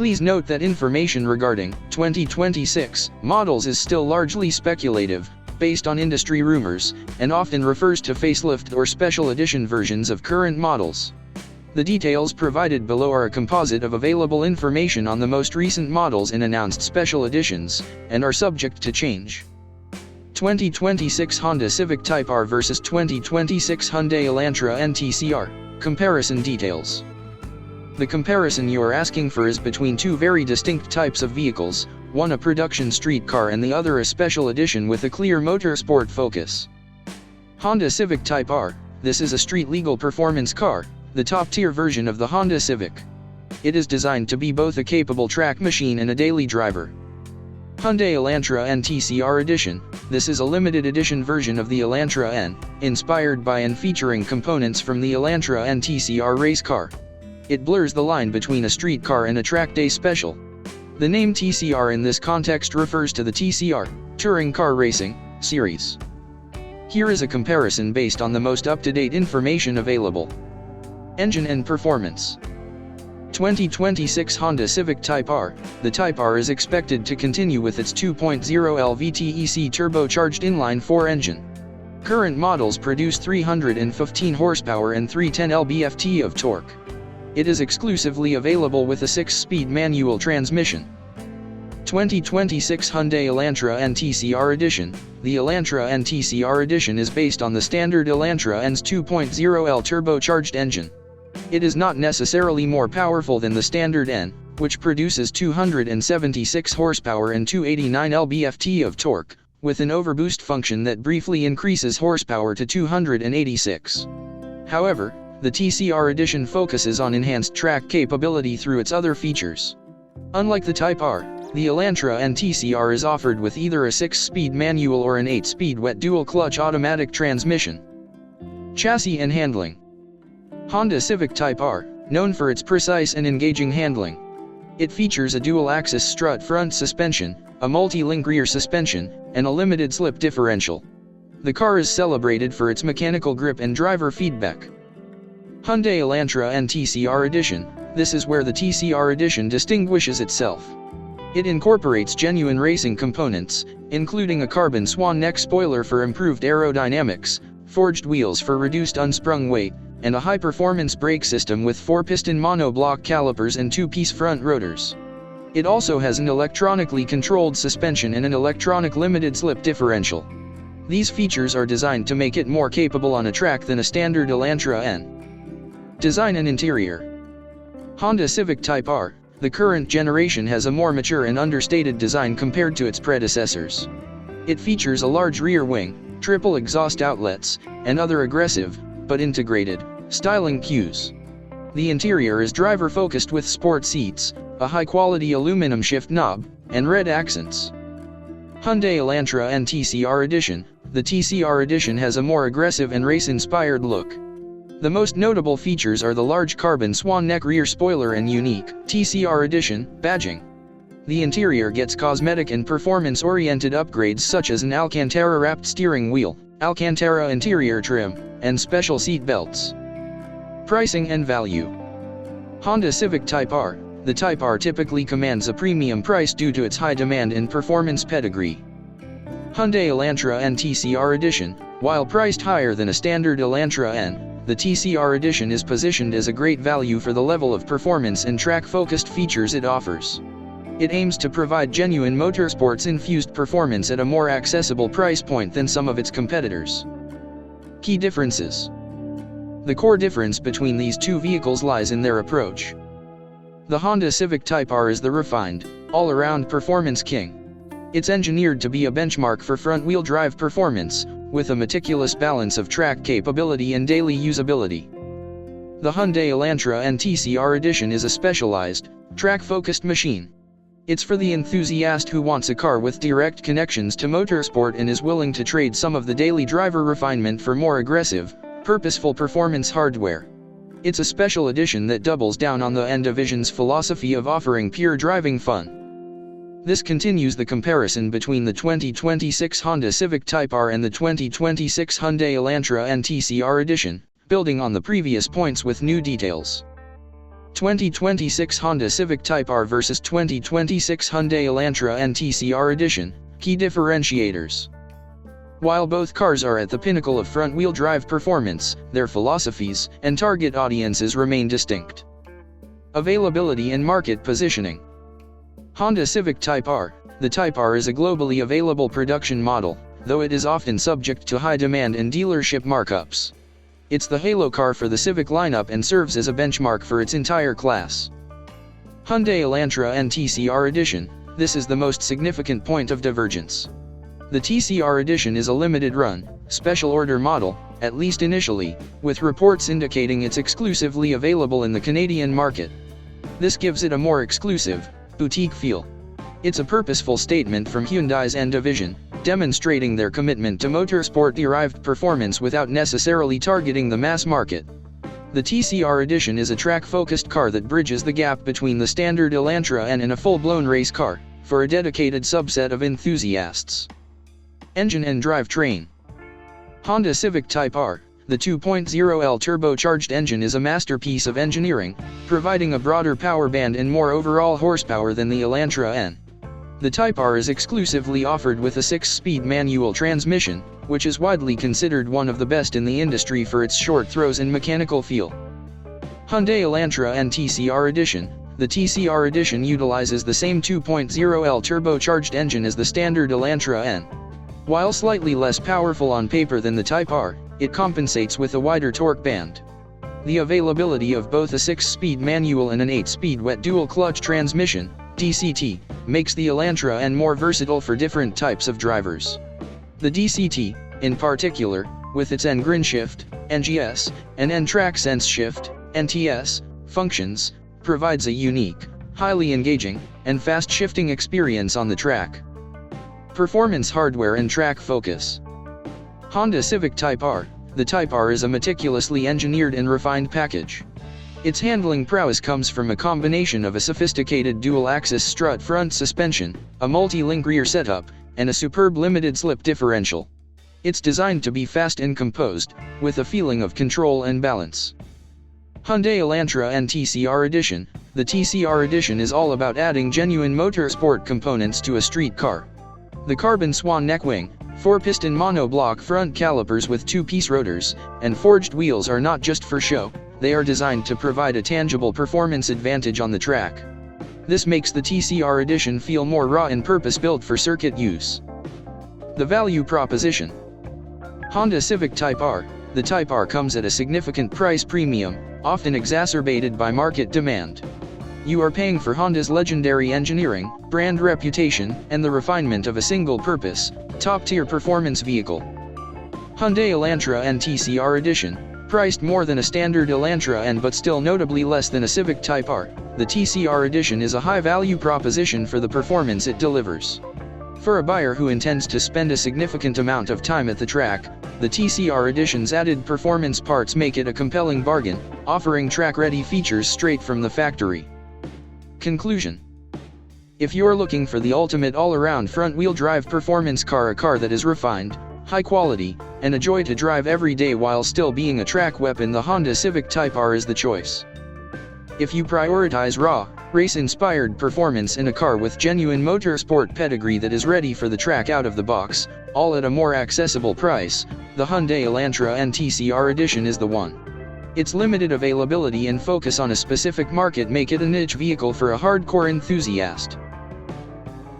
Please note that information regarding 2026 models is still largely speculative, based on industry rumors, and often refers to facelifted or special edition versions of current models. The details provided below are a composite of available information on the most recent models and announced special editions, and are subject to change. 2026 Honda Civic Type-R vs 2026 Hyundai-Elantra-N-TCR. Comparison details. The comparison you are asking for is between two very distinct types of vehicles, one a production street car and the other a special edition with a clear motorsport focus. Honda Civic Type-R. This is a street-legal performance car, the top-tier version of the Honda Civic. It is designed to be both a capable track machine and a daily driver. Hyundai-Elantra-N-TCR Edition. This is a limited edition version of the Elantra-N, inspired by and featuring components from the Elantra-N-TCR race car. It blurs the line between a street car and a track day special. The name TCR in this context refers to the TCR, Touring Car Racing, series. Here is a comparison based on the most up-to-date information available. Engine and performance. 2026 Honda Civic Type-R. The Type-R is expected to continue with its 2.0 LVTEC turbocharged inline-4 engine. Current models produce 315 horsepower and 310 lb-ft of torque. It is exclusively available with a 6-speed manual transmission. 2026 Hyundai Elantra-N-TCR Edition. The Elantra-N-TCR Edition is based on the standard Elantra-N's 2.0L turbocharged engine. It is not necessarily more powerful than the standard N, which produces 276 horsepower and 289 lb-ft of torque, with an overboost function that briefly increases horsepower to 286. However, the TCR Edition focuses on enhanced track capability through its other features. Unlike the Type-R, the Elantra-N-TCR is offered with either a 6-speed manual or an 8-speed wet dual-clutch automatic transmission. Chassis and handling. Honda Civic Type-R, known for its precise and engaging handling. It features a dual-axis strut front suspension, a multi-link rear suspension, and a limited slip differential. The car is celebrated for its mechanical grip and driver feedback. Hyundai Elantra-N-TCR Edition. This is where the TCR Edition distinguishes itself. It incorporates genuine racing components, including a carbon swan neck spoiler for improved aerodynamics, forged wheels for reduced unsprung weight, and a high-performance brake system with 4-piston monoblock calipers and 2-piece front rotors. It also has an electronically controlled suspension and an electronic limited slip differential. These features are designed to make it more capable on a track than a standard Elantra-N. Design and interior. Honda Civic Type-R. The current generation has a more mature and understated design compared to its predecessors. It features a large rear wing, triple exhaust outlets, and other aggressive, but integrated, styling cues. The interior is driver-focused with sport seats, a high-quality aluminum shift knob, and red accents. Hyundai Elantra-N-TCR Edition. The TCR Edition has a more aggressive and race-inspired look. The most notable features are the large carbon swan neck rear spoiler and unique TCR Edition badging. The interior gets cosmetic and performance-oriented upgrades such as an Alcantara-wrapped steering wheel, Alcantara interior trim, and special seat belts. Pricing and value. Honda Civic Type-R. The Type-R typically commands a premium price due to its high demand and performance pedigree. Hyundai Elantra-N-TCR Edition. While priced higher than a standard Elantra-N, the TCR Edition is positioned as a great value for the level of performance and track-focused features it offers. It aims to provide genuine motorsports-infused performance at a more accessible price point than some of its competitors. Key differences. The core difference between these two vehicles lies in their approach. The Honda Civic Type-R is the refined, all-around performance king. It's engineered to be a benchmark for front-wheel drive performance, with a meticulous balance of track capability and daily usability. The Hyundai Elantra-N-TCR Edition is a specialized, track-focused machine. It's for the enthusiast who wants a car with direct connections to motorsport and is willing to trade some of the daily driver refinement for more aggressive, purposeful performance hardware. It's a special edition that doubles down on the N Division's philosophy of offering pure driving fun. This continues the comparison between the 2026 Honda Civic Type-R and the 2026 Hyundai Elantra-N-TCR Edition, building on the previous points with new details. 2026 Honda Civic-Type-R vs 2026 Hyundai-Elantra-N-TCR Edition, key differentiators. While both cars are at the pinnacle of front-wheel drive performance, their philosophies and target audiences remain distinct. Availability and market positioning. Honda Civic Type-R. The Type-R is a globally available production model, though it is often subject to high demand and dealership markups. It's the halo car for the Civic lineup and serves as a benchmark for its entire class. Hyundai-Elantra-N-TCR Edition. This is the most significant point of divergence. The TCR Edition is a limited-run, special-order model, at least initially, with reports indicating it's exclusively available in the Canadian market. This gives it a more exclusive, boutique feel. It's a purposeful statement from Hyundai's N division, demonstrating their commitment to motorsport-derived performance without necessarily targeting the mass market. The TCR Edition is a track-focused car that bridges the gap between the standard Elantra-N and a full-blown race car, for a dedicated subset of enthusiasts. Engine and drivetrain. Honda Civic Type-R. The 2.0L turbocharged engine is a masterpiece of engineering, providing a broader power band and more overall horsepower than the Elantra-N. The Type-R is exclusively offered with a 6-speed manual transmission, which is widely considered one of the best in the industry for its short throws and mechanical feel. Hyundai Elantra-N-TCR Edition. The TCR Edition utilizes the same 2.0L turbocharged engine as the standard Elantra-N. While slightly less powerful on paper than the Type-R, it compensates with a wider torque band. The availability of both a 6-speed manual and an 8-speed wet dual-clutch transmission, DCT, makes the Elantra-N more versatile for different types of drivers. The DCT, in particular, with its N-Grin Shift, NGS, and N-Track Sense Shift, NTS, functions, provides a unique, highly engaging, and fast-shifting experience on the track. Performance hardware and track focus. Honda Civic Type-R. The Type-R is a meticulously engineered and refined package. Its handling prowess comes from a combination of a sophisticated dual-axis strut front suspension, a multi-link rear setup, and a superb limited-slip differential. It's designed to be fast and composed, with a feeling of control and balance. Hyundai Elantra-N-TCR Edition. The TCR Edition is all about adding genuine motorsport components to a street car. The carbon swan neckwing, 4-piston monoblock front calipers with 2-piece rotors, and forged wheels are not just for show, they are designed to provide a tangible performance advantage on the track. This makes the TCR Edition feel more raw and purpose-built for circuit use. The value proposition. Honda Civic Type-R. The Type-R comes at a significant price premium, often exacerbated by market demand. You are paying for Honda's legendary engineering, brand reputation, and the refinement of a single-purpose, top-tier performance vehicle. Hyundai Elantra-N-TCR Edition. Priced more than a standard Elantra-N but still notably less than a Civic Type-R, the TCR Edition is a high-value proposition for the performance it delivers. For a buyer who intends to spend a significant amount of time at the track, the TCR Edition's added performance parts make it a compelling bargain, offering track-ready features straight from the factory. Conclusion. If you're looking for the ultimate all-around front-wheel drive performance car, a car that is refined, high quality, and a joy to drive every day while still being a track weapon, the Honda Civic Type-R is the choice. If you prioritize raw, race-inspired performance in a car with genuine motorsport pedigree that is ready for the track out of the box, all at a more accessible price, the Hyundai Elantra-N-TCR Edition is the one. Its limited availability and focus on a specific market make it a niche vehicle for a hardcore enthusiast.